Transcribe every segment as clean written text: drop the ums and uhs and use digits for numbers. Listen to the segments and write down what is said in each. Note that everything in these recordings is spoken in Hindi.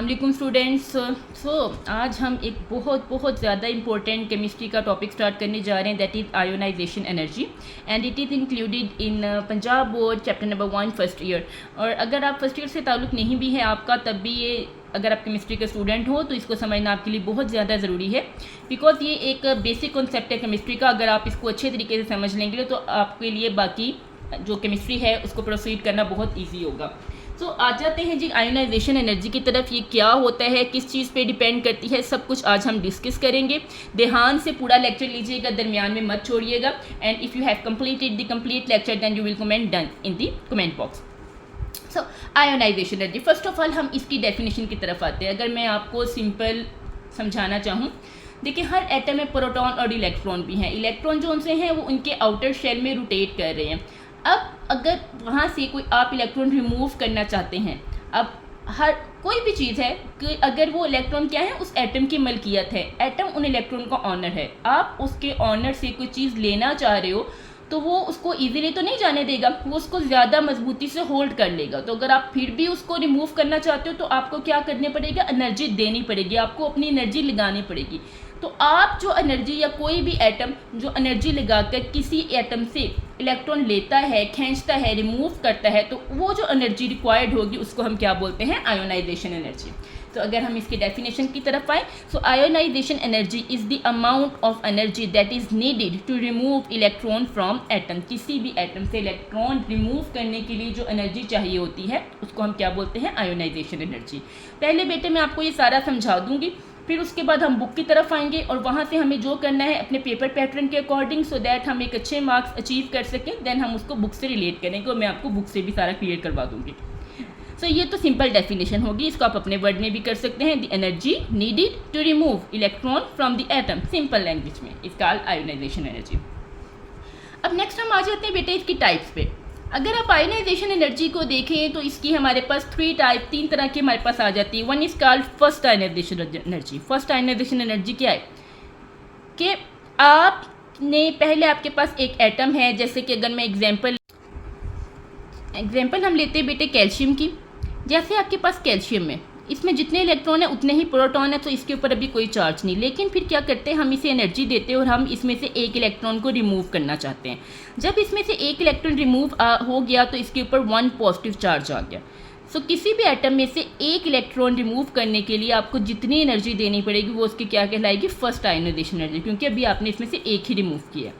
अस्सलाम वालेकुम स्टूडेंट्स। सो आज हम एक बहुत ज़्यादा इंपॉर्टेंट केमिस्ट्री का टॉपिक स्टार्ट करने जा रहे हैं, that is ionisation energy, and it is included in Punjab board chapter number 1 first year. और अगर आप फर्स्ट ईयर से ताल्लुक़ नहीं भी है आपका, तब भी ये अगर आप केमिस्ट्री के स्टूडेंट हो तो इसको समझना आपके लिए बहुत ज़्यादा ज़रूरी है, बिकॉज ये एक बेसिक कॉन्सेप्ट है केमिस्ट्री का। अगर आप इसको अच्छे तरीके से समझ लेंगे तो आपके लिए बाकी जो केमिस्ट्री है उसको प्रोसीड करना बहुत ईजी होगा। तो आ जाते हैं जी आयोनाइजेशन एनर्जी की तरफ। ये क्या होता है, किस चीज़ पे डिपेंड करती है, सब कुछ आज हम डिस्कस करेंगे। ध्यान से पूरा लेक्चर लीजिएगा, दरमियान में मत छोड़िएगा। And if you have completed the complete lecture then you will comment done in the comment box. So ionization energy, first of all हम इसकी डेफिनेशन की तरफ आते हैं। अगर मैं आपको सिंपल समझाना चाहूँ, देखिए हर एटम में प्रोटॉन और इलेक्ट्रॉन भी हैं। इलेक्ट्रॉन जो उनसे हैं वो उनके आउटर शेल में रोटेट कर रहे हैं। अब अगर वहाँ से कोई आप इलेक्ट्रॉन रिमूव करना चाहते हैं, अब हर कोई भी चीज़ है कि अगर वो इलेक्ट्रॉन क्या है, उस एटम की मलकियत है, एटम उन इलेक्ट्रॉन का ऑनर है, आप उसके ऑनर से कोई चीज़ लेना चाह रहे हो तो वो उसको इजीली तो नहीं जाने देगा, वो उसको ज़्यादा मजबूती से होल्ड कर लेगा। तो अगर आप फिर भी उसको रिमूव करना चाहते हो तो आपको क्या करने पड़ेगा, एनर्जी देनी पड़ेगी, आपको अपनी एनर्जी लगानी पड़ेगी। तो आप जो एनर्जी या कोई भी एटम जो एनर्जी लगाकर किसी एटम से इलेक्ट्रॉन लेता है, खींचता है, रिमूव करता है, तो वो जो एनर्जी रिक्वायर्ड होगी उसको हम क्या बोलते हैं, आयोनाइजेशन एनर्जी। तो अगर हम इसकी डेफिनेशन की तरफ आए, so ionization energy is the amount of energy that is needed to remove electron from atom. किसी भी एटम से इलेक्ट्रॉन रिमूव करने के लिए जो एनर्जी चाहिए होती है उसको हम क्या बोलते हैं, आयोनाइजेशन एनर्जी। पहले बेटे मैं आपको ये सारा समझा दूंगी, फिर उसके बाद हम बुक की तरफ आएंगे और वहाँ से हमें जो करना है अपने पेपर पैटर्न के अकॉर्डिंग, सो दैट हम एक अच्छे मार्क्स अचीव कर सकें, देन हम उसको बुक से रिलेट करेंगे और मैं आपको बुक से भी सारा क्लियर करवा दूंगी। सो ये तो सिंपल डेफिनेशन होगी, इसको आप अपने वर्ड में भी कर सकते हैं। The energy needed to remove electron from the atom, simple language में इज कॉल्ड आयोनाइजेशन एनर्जी। अब नेक्स्ट हम आ जाते हैं बेटे इसकी टाइप्स पे। अगर आप आयोनाइजेशन एनर्जी को देखें तो इसकी हमारे पास तीन तरह की हमारे पास आ जाती है। One is called first ionisation energy. First ionisation energy क्या है कि आपने पहले आपके पास एक एटम है, जैसे कि अगर मैं एग्जांपल हम लेते हैं बेटे कैल्शियम की। जैसे आपके पास कैल्शियम है, इसमें जितने इलेक्ट्रॉन है उतने ही प्रोटॉन है, तो इसके ऊपर अभी कोई चार्ज नहीं। लेकिन फिर क्या करते हैं, हम इसे एनर्जी देते हैं और हम इसमें से एक इलेक्ट्रॉन को रिमूव करना चाहते हैं। जब इसमें से एक इलेक्ट्रॉन रिमूव हो गया तो इसके ऊपर 1 पॉजिटिव चार्ज आ गया। सो किसी भी एटम में से एक इलेक्ट्रॉन रिमूव करने के लिए आपको जितनी एनर्जी देनी पड़ेगी वो उसकी क्या कहलाएगी, फर्स्ट आयोनाइजेशन एनर्जी, क्योंकि अभी आपने इसमें से एक ही रिमूव किया।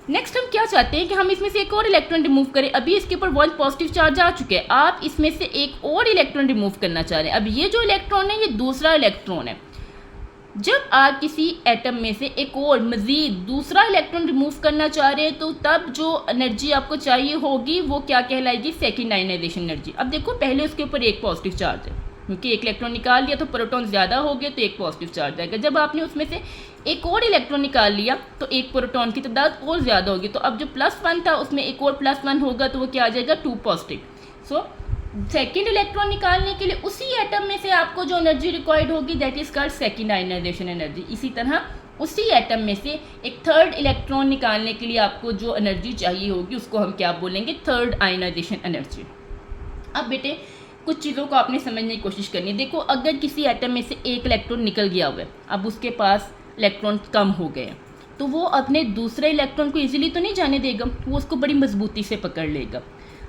नेक्स्ट हम क्या चाहते हैं कि हम इसमें से एक और इलेक्ट्रॉन रिमूव करें। अभी इसके ऊपर 1 पॉजिटिव चार्ज आ चुके हैं, आप इसमें से एक और इलेक्ट्रॉन रिमूव करना चाह रहे हैं। अब ये जो इलेक्ट्रॉन है ये दूसरा इलेक्ट्रॉन है। जब आप किसी एटम में से एक और मजीद दूसरा इलेक्ट्रॉन रिमूव करना चाह रहे हैं तो तब जो एनर्जी आपको चाहिए होगी वो क्या कहलाएगी, सेकेंड आयोनाइजेशन एनर्जी। अब देखो पहले उसके ऊपर एक पॉजिटिव चार्ज है, क्योंकि एक इलेक्ट्रॉन निकाल लिया तो प्रोटॉन ज़्यादा हो गए तो एक पॉजिटिव चार्ज आएगा। जब आपने उसमें से एक और इलेक्ट्रॉन निकाल लिया तो एक प्रोटॉन की तादाद और ज़्यादा होगी। तो अब जो +1 था उसमें एक और +1 होगा तो वो क्या आ जाएगा, 2 पॉजिटिव। सो सेकेंड इलेक्ट्रॉन निकालने के लिए उसी एटम में से आपको जो एनर्जी रिक्वायर्ड होगी that is called second ionization energy. इसी तरह उसी एटम में से एक थर्ड इलेक्ट्रॉन निकालने के लिए आपको जो एनर्जी चाहिए होगी उसको हम क्या बोलेंगे, थर्ड आयोनाइजेशन एनर्जी। अब बेटे कुछ चीज़ों को आपने समझने की कोशिश करनी है। देखो अगर किसी एटम में से एक इलेक्ट्रॉन निकल गया हुआ है, अब उसके पास इलेक्ट्रॉन कम हो गए हैं, तो वो अपने दूसरे इलेक्ट्रॉन को इजीली तो नहीं जाने देगा, वो उसको बड़ी मजबूती से पकड़ लेगा।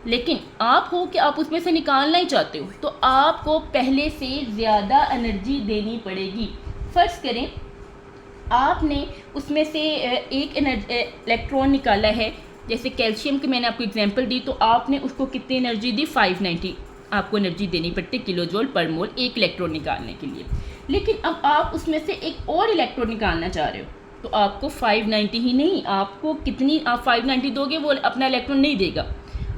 लेकिन आप हो कि आप उसमें से निकालना ही चाहते हो तो आपको पहले से ज़्यादा एनर्जी देनी पड़ेगी। फर्ज करें आपने उसमें से एक इलेक्ट्रॉन निकाला है, जैसे कैल्शियम की मैंने आपको एग्जांपल दी, तो आपने उसको कितनी एनर्जी दी, 590 आपको एनर्जी देनी पड़ती किलो जूल पर मोल एक इलेक्ट्रॉन निकालने के लिए। लेकिन अब आप उसमें से एक और इलेक्ट्रॉन निकालना चाह रहे हो तो आपको 590 ही नहीं, आपको कितनी, आप 590 दोगे वो अपना इलेक्ट्रॉन नहीं देगा,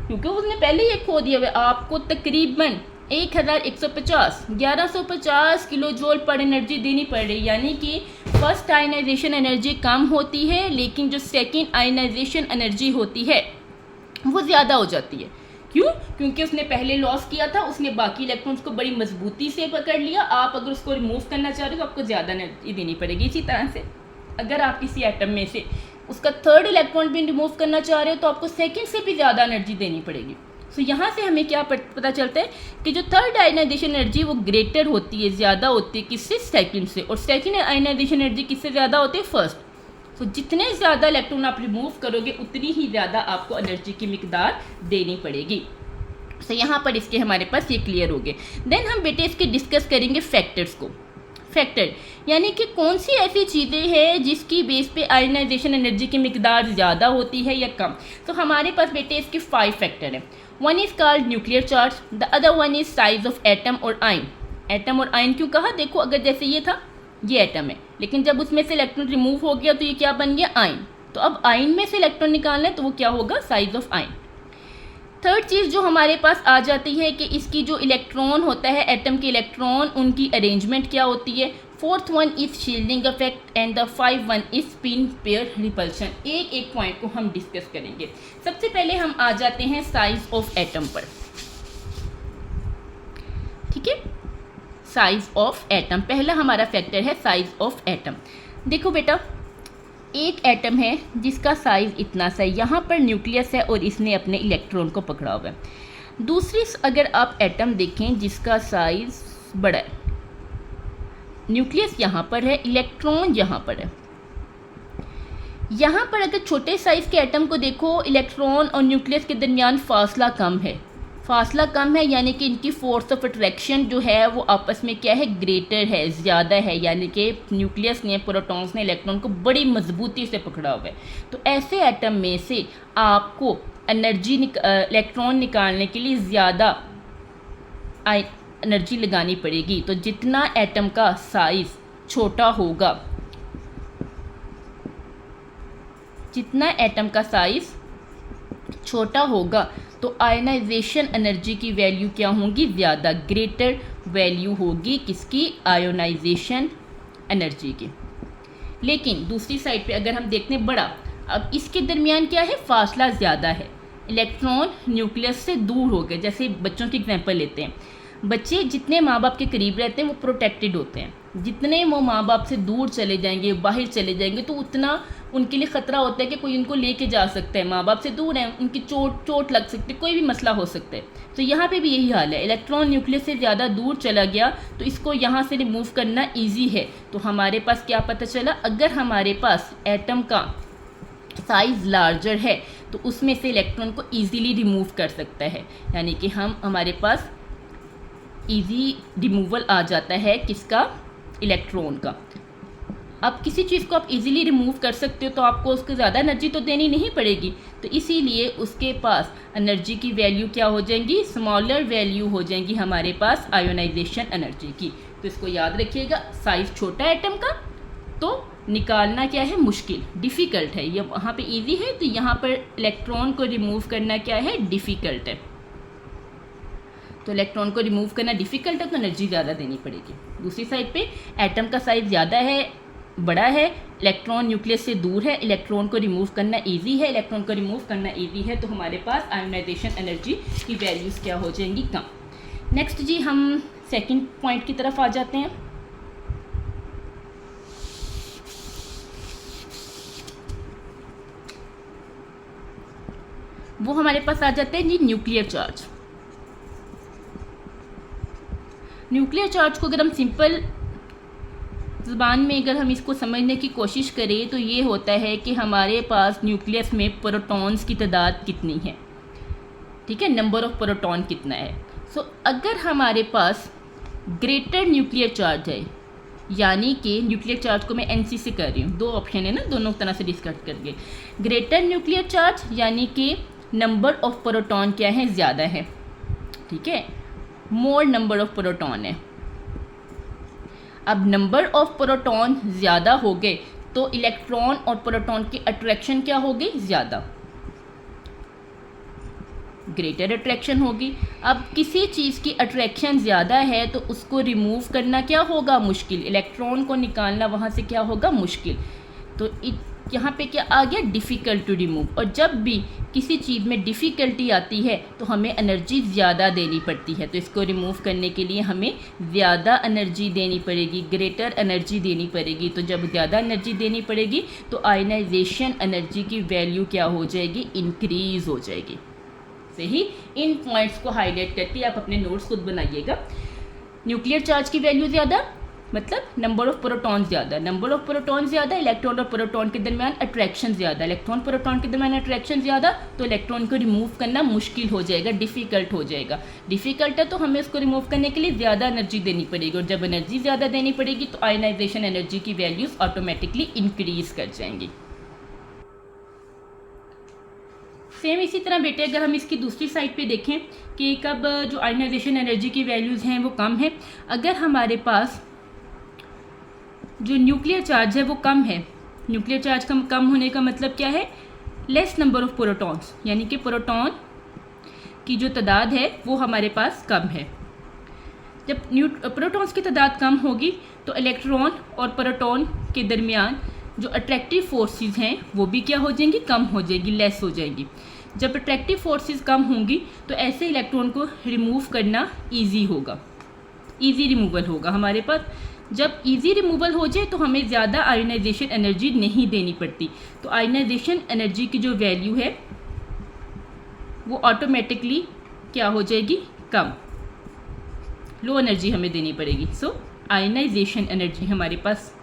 क्योंकि उसने पहले ही एक खो दिया हुआ। आपको तकरीबन 1150 किलो जूल पर एनर्जी देनी पड़ रही, यानी कि फर्स्ट आयोनाइजेशन एनर्जी कम होती है लेकिन जो सेकेंड आयोनाइजेशन एनर्जी होती है वो ज़्यादा हो जाती है। क्यों? क्योंकि उसने पहले लॉस किया था, उसने बाकी इलेक्ट्रॉन्स को बड़ी मजबूती से पकड़ लिया। आप अगर उसको रिमूव करना चाह रहे हो तो आपको ज़्यादा एनर्जी देनी पड़ेगी। इसी तरह से अगर आप किसी एटम में से उसका थर्ड इलेक्ट्रॉन भी रिमूव करना चाह रहे हो तो आपको सेकंड से भी ज़्यादा एनर्जी देनी पड़ेगी। सो यहाँ से हमें क्या पता चलता है कि जो थर्ड आयनाइजेशन एनर्जी वो ग्रेटर होती है, ज़्यादा होती है किससे, सेकंड से, और सेकंड आयनाइजेशन एनर्जी किससे ज़्यादा होती है, फर्स्ट। तो जितने ज़्यादा इलेक्ट्रॉन आप रिमूव करोगे उतनी ही ज़्यादा आपको एनर्जी की मिकदार देनी पड़ेगी। तो यहाँ पर इसके हमारे पास ये क्लियर हो गए। देन हम बेटे इसके डिस्कस करेंगे फैक्टर्स को। फैक्टर यानी कि कौन सी ऐसी चीज़ें हैं जिसकी बेस पे आयनाइजेशन एनर्जी की मिकदार ज़्यादा होती है या कम। तो हमारे पास बेटे इसके 5 फैक्टर हैं। One is called nuclear charge, the other one is size of atom और आयन। एटम और आयन क्यों कहा, देखो अगर जैसे ये था, ये एटम है, लेकिन जब उसमें से इलेक्ट्रॉन रिमूव हो गया तो ये क्या बन गया, आयन। तो अब आयन में से इलेक्ट्रॉन निकालना है तो वो क्या होगा, साइज ऑफ आयन। थर्ड चीज़ जो हमारे पास आ जाती है कि इसकी जो इलेक्ट्रॉन होता है, एटम के इलेक्ट्रॉन, उनकी अरेंजमेंट क्या होती है। Fourth one is shielding effect and the 5 one is spin pair repulsion. एक एक पॉइंट को हम डिस्कस करेंगे। सबसे पहले हम आ जाते हैं साइज ऑफ एटम पर, ठीक है। साइज ऑफ एटम, पहला हमारा फैक्टर है साइज ऑफ एटम। देखो बेटा, एक एटम है जिसका साइज इतना सा है, यहाँ पर न्यूक्लियस है और इसने अपने इलेक्ट्रॉन को पकड़ा हुआ है। दूसरी अगर आप एटम देखें जिसका साइज बड़ा है, न्यूक्लियस यहाँ पर है, इलेक्ट्रॉन यहाँ पर है। यहाँ पर अगर छोटे साइज के एटम को देखो, इलेक्ट्रॉन और न्यूक्लियस के दरमियान फासला कम है। फासला कम है यानी कि इनकी फोर्स ऑफ अट्रैक्शन जो है वो आपस में क्या है, ग्रेटर है, ज़्यादा है। यानी कि न्यूक्लियस ने, प्रोटॉन्स ने इलेक्ट्रॉन को बड़ी मजबूती से पकड़ा हुआ है। तो ऐसे एटम में से आपको इलेक्ट्रॉन निकालने के लिए ज़्यादा एनर्जी लगानी पड़ेगी। तो जितना एटम का साइज छोटा होगा, जितना एटम का साइज छोटा होगा तो आयनाइजेशन एनर्जी की वैल्यू क्या होगी, ज़्यादा, ग्रेटर वैल्यू होगी किसकी, आयोनाइजेशन एनर्जी की। लेकिन दूसरी साइड पे अगर हम देखते हैं बड़ा, अब इसके दरमियान क्या है, फासला ज़्यादा है, इलेक्ट्रॉन न्यूक्लियस से दूर हो गए। जैसे बच्चों की एग्जांपल लेते हैं, बच्चे जितने माँ बाप के करीब रहते हैं वो प्रोटेक्टेड होते हैं, जितने वो माँ बाप से दूर चले जाएंगे, बाहर चले जाएंगे तो उतना उनके लिए ख़तरा होता है कि कोई उनको लेके जा सकता है। माँ बाप से दूर हैं, उनकी चोट लग सकती है, कोई भी मसला हो सकता है। तो यहाँ पे भी यही हाल है, इलेक्ट्रॉन न्यूक्लियस से ज़्यादा दूर चला गया तो इसको यहाँ से रिमूव करना ईजी है। तो हमारे पास क्या पता चला, अगर हमारे पास एटम का साइज़ लार्जर है तो उसमें से इलेक्ट्रॉन को ईजीली रिमूव कर सकता है। यानी कि हमारे पास ईजी रिमूवल आ जाता है किसका, इलेक्ट्रॉन का। अब किसी चीज़ को आप इजीली रिमूव कर सकते हो तो आपको उसको ज़्यादा एनर्जी तो देनी नहीं पड़ेगी, तो इसीलिए उसके पास एनर्जी की वैल्यू क्या हो जाएंगी, स्मॉलर वैल्यू हो जाएंगी हमारे पास आयोनाइजेशन एनर्जी की। तो इसको याद रखिएगा, साइज़ छोटा है एटम का तो निकालना क्या है, मुश्किल, डिफ़िकल्ट है। ये वहाँ पे इजी है तो यहाँ पर इलेक्ट्रॉन को रिमूव करना क्या है, डिफ़िकल्ट है। तो इलेक्ट्रॉन को रिमूव करना डिफ़िकल्ट है तो एनर्जी ज़्यादा देनी पड़ेगी। दूसरी साइड पे एटम का साइज़ ज़्यादा है, बड़ा है, इलेक्ट्रॉन न्यूक्लियस से दूर है, इलेक्ट्रॉन को रिमूव करना इजी है, इलेक्ट्रॉन को रिमूव करना इजी है, तो हमारे पास आयोनाइजेशन एनर्जी की वैल्यूज़ क्या हो जाएंगी, कम। नेक्स्ट जी हम सेकंड पॉइंट की तरफ आ जाते हैं। वो हमारे पास आ जाते हैं जी न्यूक्लियर चार्ज। न्यूक्लियर चार्ज को अगर हम सिंपल ज़बान में अगर हम इसको समझने की कोशिश करें तो ये होता है कि हमारे पास न्यूक्लियस में प्रोटॉन्स की तादाद कितनी है, ठीक है, नंबर ऑफ प्रोटॉन कितना है। सो अगर हमारे पास ग्रेटर न्यूक्लियर चार्ज है, यानी कि न्यूक्लियर चार्ज को मैं NC से कर रही हूँ, दो ऑप्शन है ना, दोनों तरह से डिस्कस करके। ग्रेटर न्यूक्लियर चार्ज यानी कि नंबर ऑफ प्रोटॉन क्या है, ज़्यादा है, ठीक है, मोर नंबर ऑफ प्रोटॉन है। अब नंबर ऑफ प्रोटॉन ज़्यादा हो गए तो इलेक्ट्रॉन और प्रोटॉन की अट्रैक्शन क्या होगी, ज़्यादा, ग्रेटर अट्रैक्शन होगी। अब किसी चीज़ की अट्रैक्शन ज़्यादा है तो उसको रिमूव करना क्या होगा, मुश्किल, इलेक्ट्रॉन को निकालना वहाँ से क्या होगा, मुश्किल। तो यहाँ पे क्या आ गया, डिफ़िकल्ट टू रिमूव। और जब भी किसी चीज़ में डिफ़िकल्टी आती है तो हमें एनर्जी ज़्यादा देनी पड़ती है, तो इसको रिमूव करने के लिए हमें ज़्यादा एनर्जी देनी पड़ेगी, ग्रेटर एनर्जी देनी पड़ेगी। तो जब ज़्यादा एनर्जी देनी पड़ेगी तो आयनाइजेशन एनर्जी की वैल्यू क्या हो जाएगी, इंक्रीज़ हो जाएगी। से ही इन पॉइंट्स को हाईलाइट करके आप अपने नोट्स खुद बनाइएगा। न्यूक्लियर चार्ज की वैल्यू ज़्यादा मतलब नंबर ऑफ प्रोटॉन ज़्यादा, नंबर ऑफ प्रोटॉन ज़्यादा, इलेक्ट्रॉन और प्रोटॉन के दरमियान अट्रैक्शन ज़्यादा, इलेक्ट्रॉन प्रोटॉन के दरमियान अट्रैक्शन ज़्यादा, तो इलेक्ट्रॉन को रिमूव करना मुश्किल हो जाएगा, डिफ़िकल्ट हो जाएगा। डिफ़िकल्ट है तो हमें उसको रिमूव करने के लिए ज़्यादा एनर्जी देनी पड़ेगी, और जब एनर्जी ज़्यादा देनी पड़ेगी तो आयनाइजेशन एनर्जी की वैल्यूज़ ऑटोमेटिकली इंक्रीज़ कर जाएंगी। सेम इसी तरह बेटे अगर हम इसकी दूसरी साइड पे देखें कि कब जो आयनाइजेशन एनर्जी की वैल्यूज़ हैं वो कम है, अगर हमारे पास जो न्यूक्लियर चार्ज है वो कम है। न्यूक्लियर चार्ज कम होने का मतलब क्या है, लेस नंबर ऑफ प्रोटॉन्स, यानी कि प्रोटॉन की जो तादाद है वो हमारे पास कम है। जब प्रोटॉन्स की तादाद कम होगी तो इलेक्ट्रॉन और प्रोटॉन के दरमियान जो अट्रैक्टिव फोर्सेस हैं वो भी क्या हो जाएंगी, कम हो जाएगी, लेस हो जाएंगी। जब अट्रैक्टिव फोर्सेस कम होंगी तो ऐसे इलेक्ट्रॉन को रिमूव करना ईजी होगा, ईजी रिमूवल होगा हमारे पास। जब इजी रिमूवल हो जाए तो हमें ज़्यादा आयनाइजेशन एनर्जी नहीं देनी पड़ती, तो आयनाइजेशन एनर्जी की जो वैल्यू है वो ऑटोमेटिकली क्या हो जाएगी, कम, लो एनर्जी हमें देनी पड़ेगी। सो आयनाइजेशन एनर्जी हमारे पास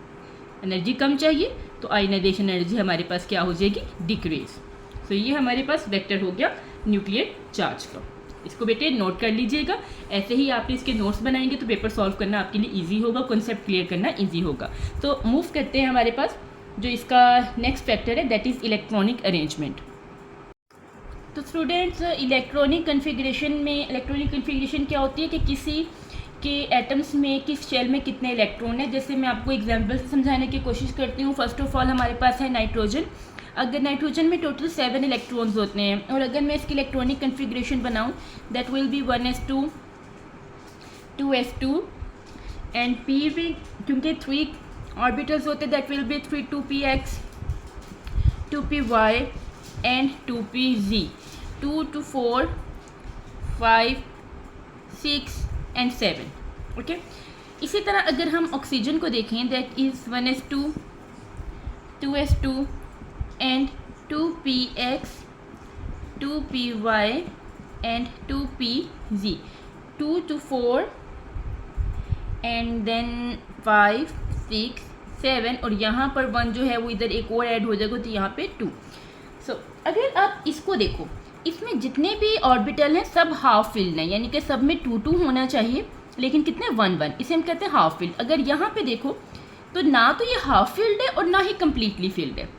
एनर्जी कम चाहिए तो आयनाइजेशन एनर्जी हमारे पास क्या हो जाएगी, डिक्रीज। सो ये हमारे पास वेक्टर हो गया न्यूक्लियर चार्ज का। इसको बेटे नोट कर लीजिएगा, ऐसे ही आप इसके नोट्स बनाएंगे तो पेपर सॉल्व करना आपके लिए इजी होगा, कॉन्सेप्ट क्लियर करना इजी होगा। तो मूव करते हैं हमारे पास जो इसका नेक्स्ट फैक्टर है, दैट इज़ इलेक्ट्रॉनिक अरेंजमेंट। तो स्टूडेंट्स इलेक्ट्रॉनिक कन्फिग्रेशन क्या होती है कि किसी के एटम्स में किस शेल में कितने इलेक्ट्रॉन है। जैसे मैं आपको एग्जाम्पल से समझाने की कोशिश करती हूँ। फर्स्ट ऑफ ऑल हमारे पास है नाइट्रोजन। अगर नाइट्रोजन में टोटल 7 इलेक्ट्रॉन्स होते हैं और अगर मैं इसकी इलेक्ट्रॉनिक कन्फिग्रेशन बनाऊँ that will be 1s2 2s2 and p भी क्योंकि 3 ऑर्बिटल्स होते that will be 2px 2py and 2pz 2 to 4 5 6 and 7। Okay, इसी तरह अगर हम ऑक्सीजन को देखें that is 1s2 2s2 and 2px 2py and 2pz 2 to 4 and then 5 6 7 और यहाँ पर 1 जो है वो इधर एक और ऐड हो जाएगा तो यहाँ पे 2। सो अगर आप इसको देखो, इसमें जितने भी ऑर्बिटल हैं सब हाफ फिल्ड हैं, यानी कि सब में 2 2 होना चाहिए, लेकिन कितने 1 1, इसे हम कहते हैं हाफ फिल्ड। अगर यहाँ पे देखो तो ना तो ये हाफ फिल्ड है और ना ही कम्प्लीटली फिल्ड है।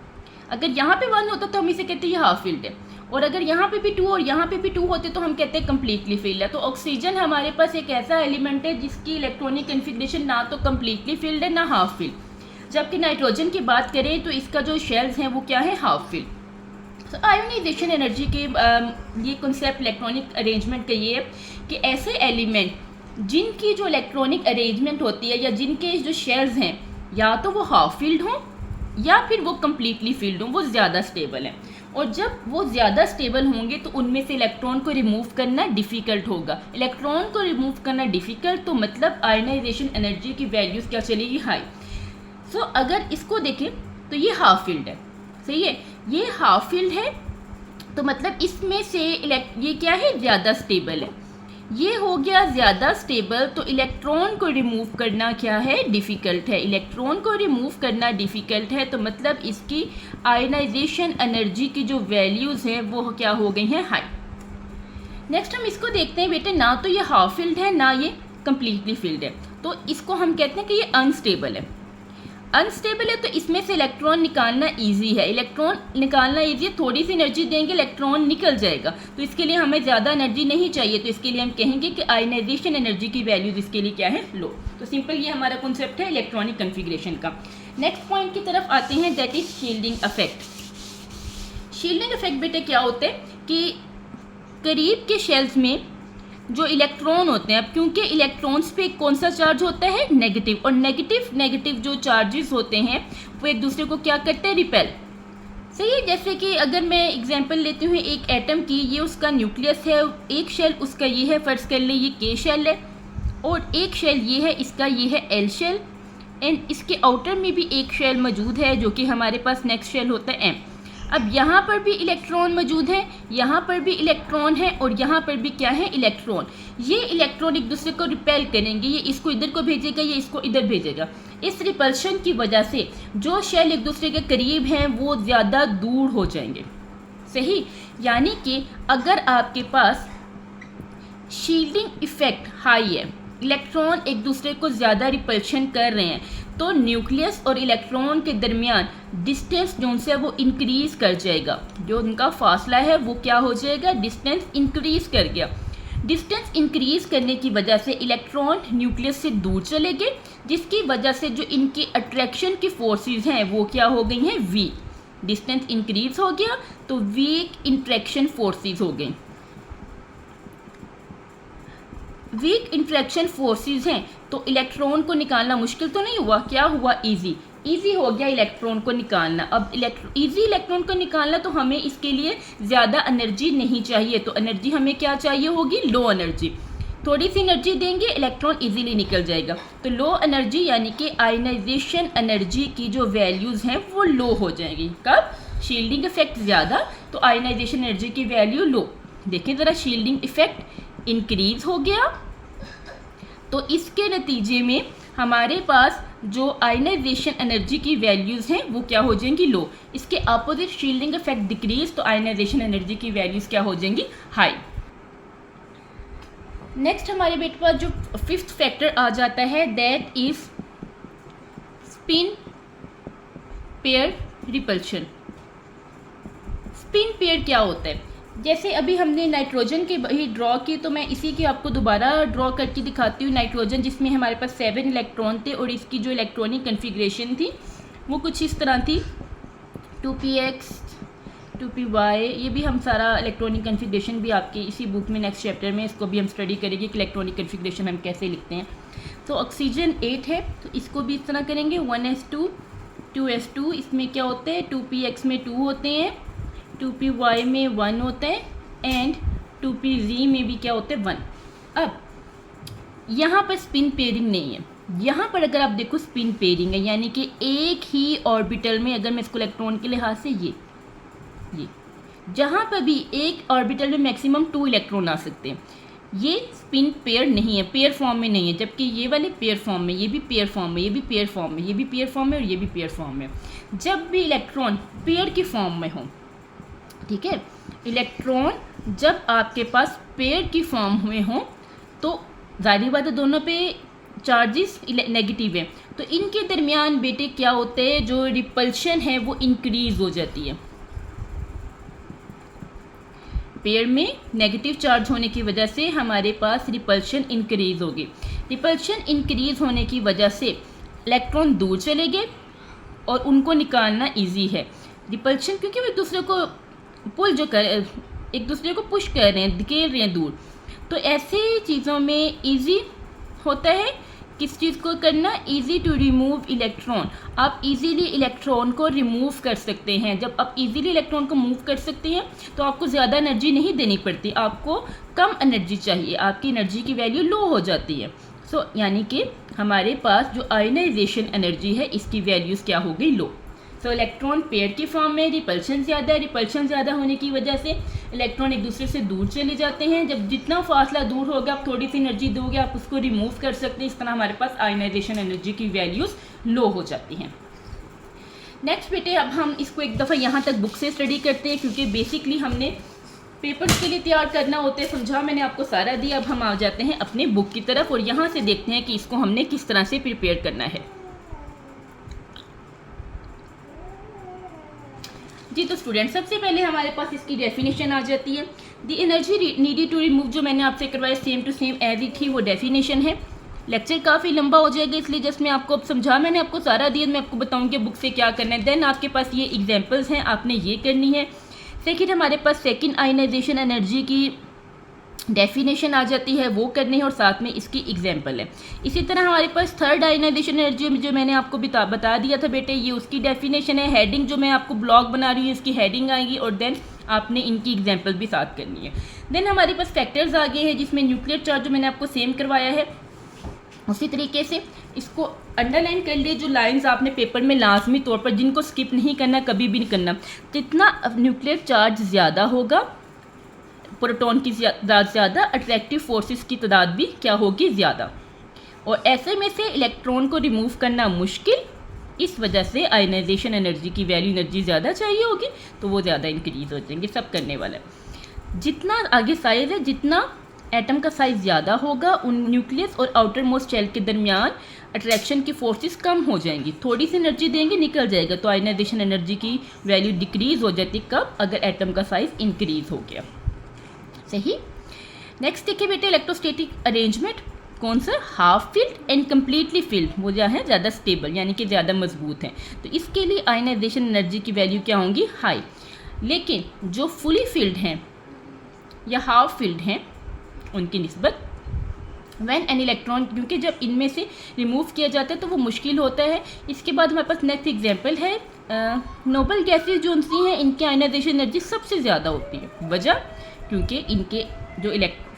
अगर यहाँ पे 1 होता तो हम इसे कहते हैं ये हाफ फिल्ड है, और अगर यहाँ पे भी 2 और यहाँ पे भी 2 होते तो हम कहते हैं कम्प्लीटली फिल्ड है। तो ऑक्सीजन हमारे पास एक ऐसा एलिमेंट है जिसकी इलेक्ट्रॉनिक कन्फिग्रेशन ना तो कम्प्लीटली फिल्ड है ना हाफ फिल्ड। जबकि नाइट्रोजन की बात करें तो इसका जो शेल्स हैं वो क्या है, हाफ फिल्ड। तो आयोनाइजेशन एनर्जी के ये कॉन्सेप्ट इलेक्ट्रॉनिक अरेंजमेंट का ये है कि ऐसे एलिमेंट जिनकी जो इलेक्ट्रॉनिक अरेंजमेंट होती है या जिनके जो शेल्स हैं या तो वो हाफ फिल्ड हों या फिर वो कम्प्लीटली फिल्ड हों, वो ज़्यादा स्टेबल हैं। और जब वो ज़्यादा स्टेबल होंगे तो उनमें से इलेक्ट्रॉन को रिमूव करना डिफ़िकल्ट होगा। इलेक्ट्रॉन को रिमूव करना डिफ़िकल्ट तो मतलब आयनाइजेशन एनर्जी की वैल्यूज़ क्या चलेगी, हाई। सो अगर इसको देखें तो ये हाफ फिल्ड है, सही है, ये हाफ फिल्ड है तो मतलब इसमें से ये क्या है, ज़्यादा स्टेबल है। ये हो गया ज़्यादा स्टेबल तो इलेक्ट्रॉन को रिमूव करना क्या है, डिफ़िकल्ट है। इलेक्ट्रॉन को रिमूव करना डिफ़िकल्ट है तो मतलब इसकी आयनाइजेशन एनर्जी की जो वैल्यूज़ हैं वो क्या हो गई हैं, हाई। नेक्स्ट हम इसको देखते हैं बेटे, ना तो ये हाफ फिल्ड है ना ये कम्प्लीटली फिल्ड है, तो इसको हम कहते हैं कि ये अनस्टेबल है। अनस्टेबल है तो इसमें से इलेक्ट्रॉन निकालना इजी है। इलेक्ट्रॉन निकालना इजी है, थोड़ी सी एनर्जी देंगे इलेक्ट्रॉन निकल जाएगा, तो इसके लिए हमें ज़्यादा एनर्जी नहीं चाहिए, तो इसके लिए हम कहेंगे कि आयनाइजेशन एनर्जी की वैल्यूज इसके लिए क्या है, लो। तो सिंपल ये हमारा कॉन्सेप्ट है इलेक्ट्रॉनिक कन्फिग्रेशन का। नेक्स्ट पॉइंट की तरफ आते हैं, that is shielding effect. Shielding effect बेटे क्या होते हैं कि करीब के शेल्स में जो इलेक्ट्रॉन होते हैं, अब क्योंकि इलेक्ट्रॉन्स पे कौन सा चार्ज होता है, नेगेटिव, और नेगेटिव जो चार्जेस होते हैं वो एक दूसरे को क्या करते हैं, रिपेल। सही है, जैसे कि अगर मैं एग्जांपल लेती हूँ एक एटम की, ये उसका न्यूक्लियस है, एक शेल उसका ये है, फर्स्ट कर ले ये के शेल है, और एक शेल ये है, इसका ये है एल शेल, एंड इसके आउटर में भी एक शेल मौजूद है जो कि हमारे पास नेक्स्ट शेल होता है एम। अब यहाँ पर भी इलेक्ट्रॉन मौजूद है, यहाँ पर भी इलेक्ट्रॉन है और यहाँ पर भी क्या है, इलेक्ट्रॉन। ये इलेक्ट्रॉन एक दूसरे को रिपेल करेंगे, ये इसको इधर को भेजेगा, ये इसको इधर भेजेगा। इस रिपल्शन की वजह से जो शेल एक दूसरे के करीब हैं वो ज़्यादा दूर हो जाएंगे। सही, यानी कि अगर आपके पास शील्डिंग इफेक्ट हाई है, इलेक्ट्रॉन एक दूसरे को ज़्यादा रिपल्शन कर रहे हैं, तो न्यूक्लियस और इलेक्ट्रॉन के दरमियान डिस्टेंस जो उनसे वो इंक्रीज कर जाएगा, जो उनका फासला है वो क्या हो जाएगा, डिस्टेंस इंक्रीज कर गया। डिस्टेंस इंक्रीज करने की वजह से इलेक्ट्रॉन न्यूक्लियस से दूर चले गए, जिसकी वजह से जो इनकी अट्रैक्शन की फोर्सेस हैं वो क्या हो गई हैं, वीक। डिस्टेंस इंक्रीज हो गया तो वीक इंट्रैक्शन फोर्सेस हो गई। वीक इंट्रैक्शन फोर्सेस हैं तो इलेक्ट्रॉन को निकालना मुश्किल तो नहीं हुआ, क्या हुआ, इजी हो गया इलेक्ट्रॉन को निकालना। अब इजी इलेक्ट्रॉन को निकालना तो हमें इसके लिए ज़्यादा एनर्जी नहीं चाहिए, तो एनर्जी हमें क्या चाहिए होगी, लो एनर्जी। थोड़ी सी एनर्जी देंगे इलेक्ट्रॉन इजीली निकल जाएगा। तो लो एनर्जी यानी कि आयनाइजेशन एनर्जी की जो वैल्यूज़ हैं वो लो हो जाएंगी। कब, शील्डिंग इफेक्ट ज़्यादा तो आयनाइजेशन एनर्जी की वैल्यू लो। देखिए ज़रा, शील्डिंग इफेक्ट इंक्रीज हो गया तो इसके नतीजे में हमारे पास जो आयनाइजेशन एनर्जी की वैल्यूज़ हैं वो क्या हो जाएंगी, लो। इसके अपोजिट शील्डिंग इफेक्ट डिक्रीज तो आयनाइजेशन एनर्जी की वैल्यूज़ क्या हो जाएंगी, हाई। नेक्स्ट हमारे बेटे पास जो फिफ्थ फैक्टर आ जाता है that is spin pair repulsion. Spin pair क्या होता है, जैसे अभी हमने नाइट्रोजन की ही ड्रॉ की, तो मैं इसी की आपको दोबारा ड्रॉ करके दिखाती हूँ। नाइट्रोजन जिसमें हमारे पास 7 इलेक्ट्रॉन थे और इसकी जो इलेक्ट्रॉनिक कन्फिग्रेशन थी वो कुछ इस तरह थी, 2px 2py। ये भी हम सारा इलेक्ट्रॉनिक कन्फिग्रेशन भी आपके इसी बुक में नेक्स्ट चैप्टर में इसको भी हम स्टडी करेंगे कि इलेक्ट्रॉनिक कन्फिग्रेशन हम कैसे लिखते हैं। तो ऑक्सीजन 8 है तो इसको भी इस तरह करेंगे, 1s2 2s2। इसमें क्या होते हैं, 2px में 2 होते हैं, 2py में 1 होता है एंड 2pz में भी क्या होता है, 1। अब यहाँ पर स्पिन पेयरिंग नहीं है, यहाँ पर अगर आप देखो स्पिन पेयरिंग है, यानी कि एक ही ऑर्बिटल में, अगर मैं इसको इलेक्ट्रॉन के लिहाज से ये जहाँ पर भी एक ऑर्बिटल में मैक्सिमम 2 इलेक्ट्रॉन आ सकते हैं, ये स्पिन पेयर नहीं है, पेयर फॉर्म में नहीं है। जबकि ये वाले पेयर फॉर्म में, ये भी पेयर फॉर्म में, ये भी पेयर फॉर्म में, ये भी पेयर फॉर्म में और ये भी पेयर फॉर्म में। जब भी इलेक्ट्रॉन पेयर की फॉर्म में हो, ठीक है, इलेक्ट्रॉन जब आपके पास पेयर की फॉर्म में हो तो जाहिर बात है दोनों पे चार्जेस नेगेटिव है, तो इनके दरमियान बेटे क्या होते हैं, जो रिपल्शन है वो इंक्रीज हो जाती है। पेयर में नेगेटिव चार्ज होने की वजह से हमारे पास रिपल्शन इंक्रीज होगी। रिपल्शन इंक्रीज होने की वजह से इलेक्ट्रॉन दूर चले गए और उनको निकालना इजी है। रिपल्शन क्योंकि वो एक दूसरे को पुल जो कर, एक दूसरे को पुश कर रहे हैं, धकेल रहे हैं दूर, तो ऐसे चीज़ों में इजी होता है किस चीज़ को करना, इजी टू रिमूव इलेक्ट्रॉन। आप इजीली इलेक्ट्रॉन को रिमूव कर सकते हैं। जब आप इजीली इलेक्ट्रॉन को मूव कर सकते हैं तो आपको ज़्यादा एनर्जी नहीं देनी पड़ती, आपको कम एनर्जी चाहिए, आपकी एनर्जी की वैल्यू लो हो जाती है। सो यानी कि हमारे पास जो आयनाइजेशन एनर्जी है इसकी वैल्यूज़ क्या हो गई, लो। सो इलेक्ट्रॉन पेयर की फॉर्म में रिपल्शन ज़्यादा है, रिपल्शन ज़्यादा होने की वजह से इलेक्ट्रॉन एक दूसरे से दूर चले जाते हैं। जब जितना फासला दूर होगा आप थोड़ी सी एनर्जी दोगे, आप उसको रिमूव कर सकते हैं। इस तरह हमारे पास आयनाइजेशन एनर्जी की वैल्यूज़ लो हो जाती हैं। नेक्स्ट बेटे अब हम इसको एक दफ़ा यहाँ तक बुक से स्टडी करते हैं, क्योंकि बेसिकली हमने पेपर्स के लिए तैयार करना होते हैं, समझा मैंने आपको सारा दिया। अब हम आ जाते हैं अपने बुक की तरफ और यहाँ से देखते हैं कि इसको हमने किस तरह से प्रिपेयर करना है। जी तो स्टूडेंट सबसे पहले हमारे पास इसकी डेफिनेशन आ जाती है। The energy needed to remove, जो मैंने आपसे करवाया same to same as it ही वो डेफिनेशन है। लेक्चर काफ़ी लंबा हो जाएगा इसलिए जस्ट मैं आपको अब समझा, मैंने आपको सारा दिया, मैं आपको बताऊँ कि बुक से क्या करना है। देन आपके पास ये एग्जाम्पल्स हैं, आपने ये करनी है। सेकेंड हमारे पास सेकेंड आयनाइजेशन एनर्जी की डेफिनेशन आ जाती है, वो करनी है और साथ में इसकी एग्जाम्पल है। इसी तरह हमारे पास थर्ड आयनाइजेशन एनर्जी जो मैंने आपको बता दिया था बेटे, ये उसकी डेफिनेशन है। हेडिंग जो मैं आपको ब्लॉग बना रही हूँ इसकी हेडिंग आएगी और देन आपने इनकी एग्जाम्पल भी साथ करनी है। देन हमारे पास फैक्टर्स आ गए हैं जिसमें न्यूक्लियर चार्ज जो मैंने आपको सेम करवाया है, उसी तरीके से इसको अंडरलाइन कर लिए, जो लाइंस आपने पेपर में लाजमी तौर पर जिनको स्किप नहीं करना, कभी भी नहीं करना। जितना न्यूक्लियर चार्ज ज़्यादा होगा, प्रोटॉन की तादाद ज़्यादा, अट्रैक्टिव फोर्सेस की तादाद भी क्या होगी, ज़्यादा। और ऐसे में से इलेक्ट्रॉन को रिमूव करना मुश्किल, इस वजह से आयनाइजेशन एनर्जी की वैल्यू, एनर्जी ज़्यादा चाहिए होगी तो वो ज़्यादा इंक्रीज़ हो जाएंगे। सब करने वाला है। जितना आगे साइज़ है, जितना एटम का साइज़ ज़्यादा होगा, उन न्यूक्लियस और आउटर मोस्ट शेल के दरमियान अट्रैक्शन की फोर्सेस कम हो जाएंगी। थोड़ी सी एनर्जी देंगे, निकल जाएगा। तो आयनाइजेशन एनर्जी की वैल्यू डिक्रीज़ हो जाती कब, अगर एटम का साइज़ इंक्रीज़ हो गया। सही। नेक्स्ट देखिए बेटे, इलेक्ट्रोस्टैटिक अरेंजमेंट कौन सा, half field and completely field, वो जो है ज़्यादा स्टेबल यानी कि ज़्यादा मजबूत हैं। तो इसके लिए आयनाइजेशन एनर्जी की वैल्यू क्या होंगी, हाई। लेकिन जो फुली फील्ड हैं या हाफ फील्ड हैं उनकी निस्बत व्हेन एन इलेक्ट्रॉन, क्योंकि जब इनमें से रिमूव किया जाता है तो वो मुश्किल होता है। इसके बाद हमारे पास नेक्स्ट एग्जांपल है, नोबल गैसेज जो सी हैं इनकी आयनाइजेशन एनर्जी सबसे ज़्यादा होती है। वजह, क्योंकि इनके जो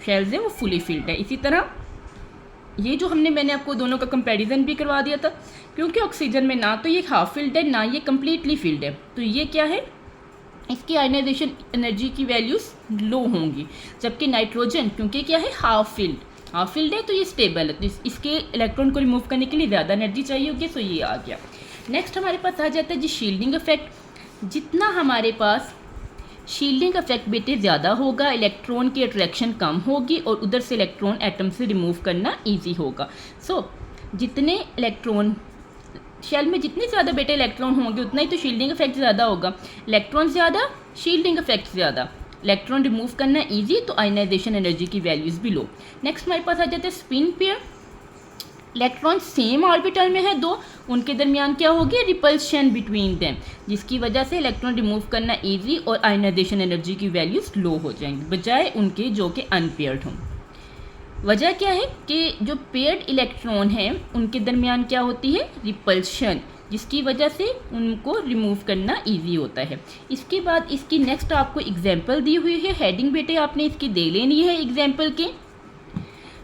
शेल्स हैं वो फुली फील्ड है। इसी तरह ये जो मैंने आपको दोनों का कंपैरिजन भी करवा दिया था, क्योंकि ऑक्सीजन में ना तो ये हाफ फील्ड है ना ये कम्प्लीटली फील्ड है, तो ये क्या है, इसकी आयनाइजेशन एनर्जी की वैल्यूज लो होंगी। जबकि नाइट्रोजन, क्योंकि क्या है, हाफ फील्ड है तो ये स्टेबल है, तो इसके इलेक्ट्रॉन को रिमूव करने के लिए ज़्यादा एनर्जी चाहिए होगी। सो ये आ गया। नेक्स्ट हमारे पास आ जाता है जी शील्डिंग इफेक्ट। जितना हमारे पास शील्डिंग इफेक्ट बेटे ज़्यादा होगा, इलेक्ट्रॉन की अट्रैक्शन कम होगी और उधर से इलेक्ट्रॉन एटम से रिमूव करना ईजी होगा। सो जितने इलेक्ट्रॉन शेल में, जितने ज़्यादा बेटे इलेक्ट्रॉन होंगे उतना ही तो शील्डिंग इफेक्ट ज़्यादा होगा। इलेक्ट्रॉन ज़्यादा, शील्डिंग इफेक्ट ज़्यादा, इलेक्ट्रॉन रिमूव करना ईजी, तो आयनाइजेशन एनर्जी की वैल्यूज़ भी लो। नेक्स्ट हमारे पास आ जाता है spin pair. Electron same orbital में है दो, उनके दरमियान क्या होगी, रिपल्शन बिटवीन देम, जिसकी वजह से इलेक्ट्रॉन रिमूव करना इजी और आयनाइजेशन एनर्जी की वैल्यूज लो हो जाएंगी, बजाय उनके जो कि अनपेयर्ड हों। वजह क्या है कि जो पेयर्ड इलेक्ट्रॉन हैं उनके दरमियान क्या होती है, रिपल्शन, जिसकी वजह से उनको रिमूव करना इजी होता है। इसके बाद इसकी नेक्स्ट आपको एग्जाम्पल दी हुई है, हेडिंग बेटे आपने इसकी दे लेनी है एग्जाम्पल की।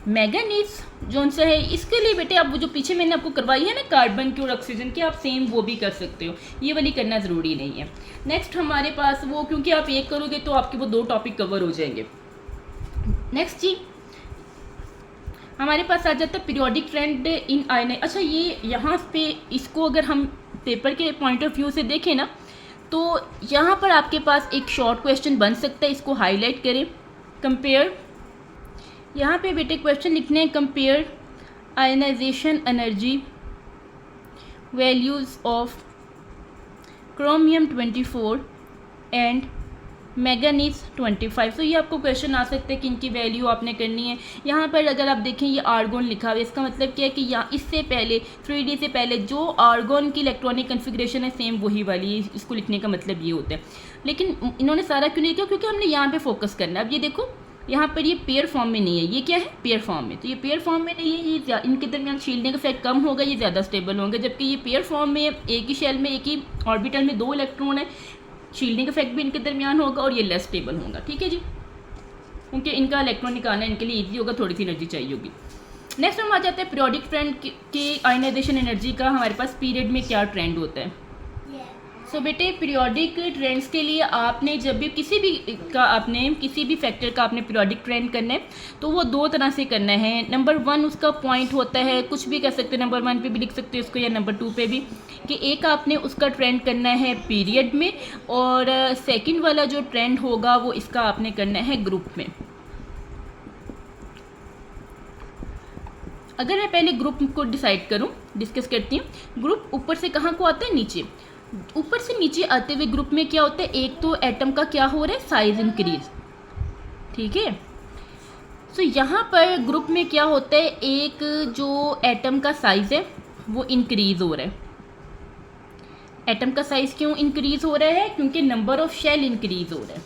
मैंगनीज जोन सा है, इसके लिए बेटे आप वो जो पीछे मैंने आपको करवाई है ना कार्बन की और ऑक्सीजन की, आप सेम वो भी कर सकते हो, ये वाली करना ज़रूरी नहीं है। नेक्स्ट हमारे पास वो, क्योंकि आप एक करोगे तो आपके वो दो टॉपिक कवर हो जाएंगे। नेक्स्ट जी हमारे पास आ जाता है पीरियोडिक ट्रेंड इन आयन। अच्छा, ये यहाँ पे इसको अगर हम पेपर के पॉइंट ऑफ व्यू से देखें ना, तो यहाँ पर आपके पास एक शॉर्ट क्वेश्चन बन सकता है, इसको हाईलाइट करें। कंपेयर, यहाँ पे बेटे क्वेश्चन लिखने हैं, compare ionisation energy values of chromium 24 and manganese 25। तो ये आपको क्वेश्चन आ सकते हैं कि इनकी वैल्यू आपने करनी है। यहाँ पर अगर आप देखें ये आर्गोन लिखा हुआ है, इसका मतलब क्या है कि यहाँ इससे पहले 3D से पहले जो आर्गोन की इलेक्ट्रॉनिक कन्फिग्रेशन है सेम वही वाली, इसको लिखने का मतलब ये होता है। लेकिन इन्होंने सारा क्यों नहीं किया, क्योंकि हमने यहाँ पे फोकस करना है। अब ये देखो यहाँ पर ये पेयर फॉर्म में नहीं है, ये क्या है, पेयर फॉर्म में, तो ये पेयर फॉर्म में नहीं है, ये इनके दरमियान शील्डिंग इफेक्ट कम होगा, ये ज़्यादा स्टेबल होंगे। जबकि ये पेयर फॉर्म में एक ही शेल में एक ही ऑर्बिटल में दो इलेक्ट्रॉन है, शील्डिंग इफेक्ट भी इनके दरमियान होगा और ये लेस स्टेबल होगा। ठीक है जी, क्योंकि इनका इलेक्ट्रॉन निकालना इनके लिए ईजी होगा, थोड़ी सी एनर्जी चाहिए होगी। नेक्स्ट हम आ जाते हैं पीरियोडिक ट्रेंड के आयनाइजेशन एनर्जी का हमारे पास पीरियड में क्या ट्रेंड होता है। सो बेटे पीरियोडिक ट्रेंड्स के लिए आपने जब भी किसी भी फैक्टर का आपने पीरियोडिक ट्रेंड करना है तो वो दो तरह से करना है। नंबर 1 उसका पॉइंट होता है, कुछ भी कर सकते हैं, नंबर 1 पे भी लिख सकते हैं उसको या नंबर 2 पे भी, कि एक आपने उसका ट्रेंड करना है पीरियड में और सेकंड वाला जो ट्रेंड होगा वो इसका आपने करना है ग्रुप में। अगर मैं पहले ग्रुप को डिसाइड करूं, डिस्कस करती हूँ। ग्रुप ऊपर से कहाँ को आता है, नीचे। ऊपर से नीचे आते हुए ग्रुप में क्या होता है, एक तो एटम का क्या हो रहा है, साइज इंक्रीज। ठीक है, सो यहाँ पर ग्रुप में क्या होता है, एक जो एटम का साइज है वो इंक्रीज हो रहा है। एटम का साइज क्यों इंक्रीज हो रहा है, क्योंकि नंबर ऑफ शेल इंक्रीज हो रहा है।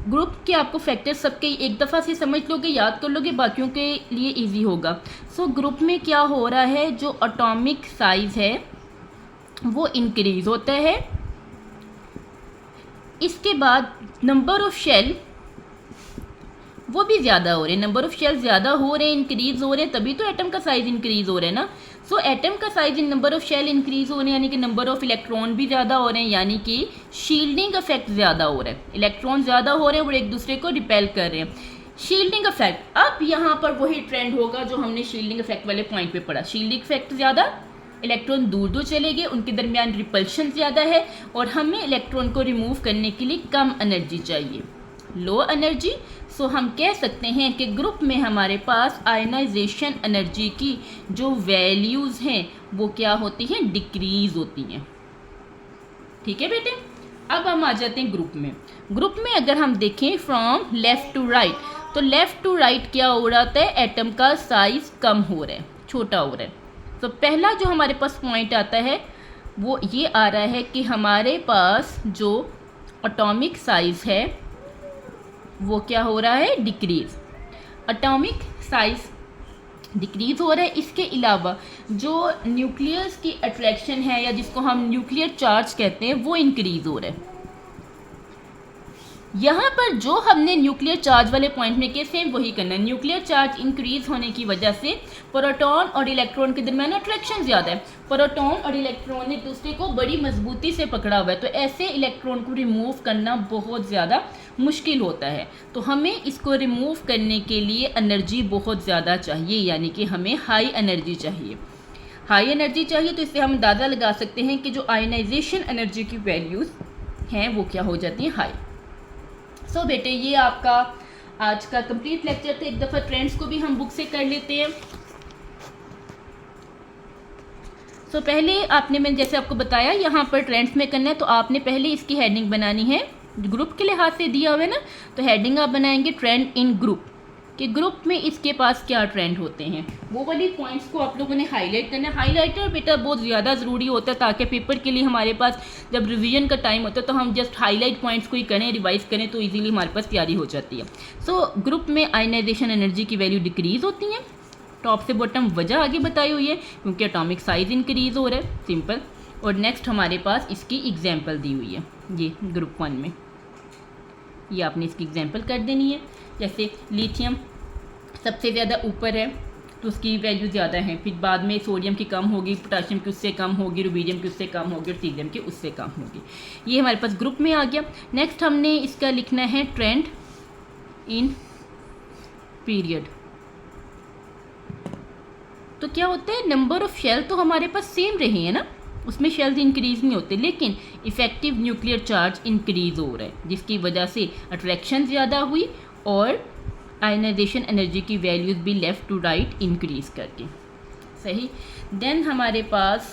ग्रुप के आपको फैक्टर सबके एक दफ़ा से समझ लोगे, याद कर लोगे, बाकियों के लिए इजी होगा। सो ग्रुप में क्या हो रहा है, जो एटॉमिक साइज है वो इंक्रीज होता है। इसके बाद नंबर ऑफ शेल वो भी ज़्यादा हो रहे हैं, नंबर ऑफ शेल ज़्यादा हो रहे हैं, इंक्रीज हो रहे हैं, तभी तो एटम का साइज इंक्रीज हो रहा है ना। सो एटम का size in number of shell increase हो रहे हैं, यानी कि नंबर ऑफ इलेक्ट्रॉन भी ज़्यादा हो रहे हैं, यानी कि शील्डिंग इफेक्ट ज़्यादा हो रहा है, इलेक्ट्रॉन ज़्यादा हो रहे हैं और एक दूसरे को रिपेल कर रहे हैं। शील्डिंग इफेक्ट, अब यहाँ पर वही ट्रेंड होगा जो हमने शील्डिंग इफेक्ट वाले पॉइंट पे पढ़ा। शील्डिंग इफेक्ट ज़्यादा, इलेक्ट्रॉन दूर दूर चले गए, उनके दरमियान रिपल्शन ज़्यादा है और हमें इलेक्ट्रॉन को रिमूव करने के लिए कम एनर्जी चाहिए, लो एनर्जी। सो हम कह सकते हैं कि ग्रुप में हमारे पास आयनाइजेशन एनर्जी की जो वैल्यूज़ हैं वो क्या होती हैं, डिक्रीज होती हैं। ठीक है बेटे, अब हम आ जाते हैं ग्रुप में। ग्रुप में अगर हम देखें फ्रॉम लेफ़्ट टू राइट, तो लेफ़्ट टू राइट क्या हो रहा है, एटम का साइज कम हो रहा है, छोटा हो रहा है। तो पहला जो हमारे पास पॉइंट आता है वो ये आ रहा है कि हमारे पास जो एटॉमिक साइज है वो क्या हो रहा है, डिक्रीज। एटॉमिक साइज डिक्रीज हो रहा है। इसके अलावा जो न्यूक्लियस की अट्रैक्शन है या जिसको हम न्यूक्लियर चार्ज कहते हैं वो इंक्रीज हो रहा है। यहाँ पर जो हमने न्यूक्लियर चार्ज वाले पॉइंट में किया सेम वही करना है। न्यूक्लियर चार्ज इंक्रीज होने की वजह से प्रोटॉन और इलेक्ट्रॉन के दरमियान अट्रैक्शन ज़्यादा है, प्रोटॉन और इलेक्ट्रॉन एक दूसरे को बड़ी मजबूती से पकड़ा हुआ है, तो ऐसे इलेक्ट्रॉन को रिमूव करना बहुत ज़्यादा मुश्किल होता है। तो हमें इसको रिमूव करने के लिए एनर्जी बहुत ज़्यादा चाहिए, यानी कि हमें हाई एनर्जी चाहिए। हाई एनर्जी चाहिए तो इससे हम अंदाज़ा लगा सकते हैं कि जो आयनाइजेशन एनर्जी की वैल्यूज़ हैं वो क्या हो जाती हैं, हाई। सो बेटे ये आपका आज का कंप्लीट लेक्चर था। एक दफ़ा ट्रेंड्स को भी हम बुक से कर लेते हैं। सो पहले आपने, मैंने जैसे आपको बताया यहाँ पर ट्रेंड्स में करना है तो आपने पहले इसकी हेडिंग बनानी है, ग्रुप के लिहाज से दिया हुआ है ना, तो हेडिंग आप बनाएंगे ट्रेंड इन ग्रुप, कि ग्रुप में इसके पास क्या ट्रेंड होते हैं। वो वाली पॉइंट्स को आप लोगों ने हाईलाइट करना है। हाईलाइटर बेटा बहुत ज़्यादा ज़रूरी होता है ताकि पेपर के लिए हमारे पास जब रिवीजन का टाइम होता है तो हम जस्ट हाईलाइट पॉइंट्स को ही करें, रिवाइज करें तो इजीली हमारे पास तैयारी हो जाती है। सो ग्रुप में आयनाइजेशन एनर्जी की वैल्यू डिक्रीज़ होती हैं। टॉप से बॉटम वजह आगे बताई हुई है, क्योंकि एटॉमिक साइज इंक्रीज़ हो रहा है, सिंपल। और नेक्स्ट हमारे पास इसकी एग्जाम्पल दी हुई है, ये ग्रुप 1 में ये आपने इसकी एग्जाम्पल कर देनी है। जैसे लिथियम सबसे ज़्यादा ऊपर है तो उसकी वैल्यू ज़्यादा है, फिर बाद में सोडियम की कम होगी, पोटाशियम की उससे कम होगी, रुबीडियम की उससे कम होगी और सीजियम की उससे कम होगी। ये हमारे पास ग्रुप में आ गया। नेक्स्ट हमने इसका लिखना है ट्रेंड इन पीरियड। तो क्या होता है, नंबर ऑफ शेल तो हमारे पास सेम रहे हैं ना, उसमें शेल्स इंक्रीज नहीं होते, लेकिन इफेक्टिव न्यूक्लियर चार्ज इंक्रीज हो रहा है जिसकी वजह से अट्रैक्शन ज़्यादा हुई और आयनाइजेशन एनर्जी की वैल्यूज़ भी लेफ़्ट टू राइट इंक्रीज करके, सही। देन हमारे पास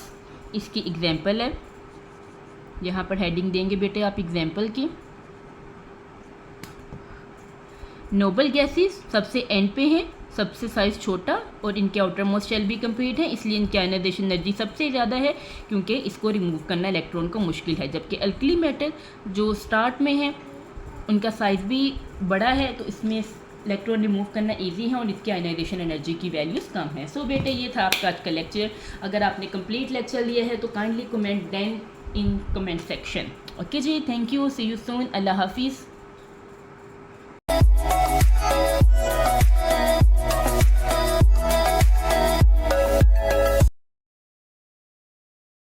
इसकी एग्जांपल है, यहाँ पर हेडिंग देंगे बेटे आप एग्जांपल की। नोबल गैसेस सबसे एंड पे हैं, सबसे साइज़ छोटा और इनके आउटर मोस्ट शेल भी कंप्लीट है, इसलिए इनकी आयनाइजेशन एनर्जी सबसे ज़्यादा है क्योंकि इसको रिमूव करना इलेक्ट्रॉन को मुश्किल है। जबकि अल्कली मेटल जो स्टार्ट में है उनका साइज़ भी बड़ा है, तो इसमें इलेक्ट्रॉन रिमूव करना इजी है और इसकी आयनाइजेशन एनर्जी की वैल्यूज़ कम है। सो बेटे ये था आपका आज का लेक्चर। अगर आपने कंप्लीट लेक्चर लिया है तो kindly comment then in comment section. Okay जी, thank you, see you soon, अल्लाह हाफिज़।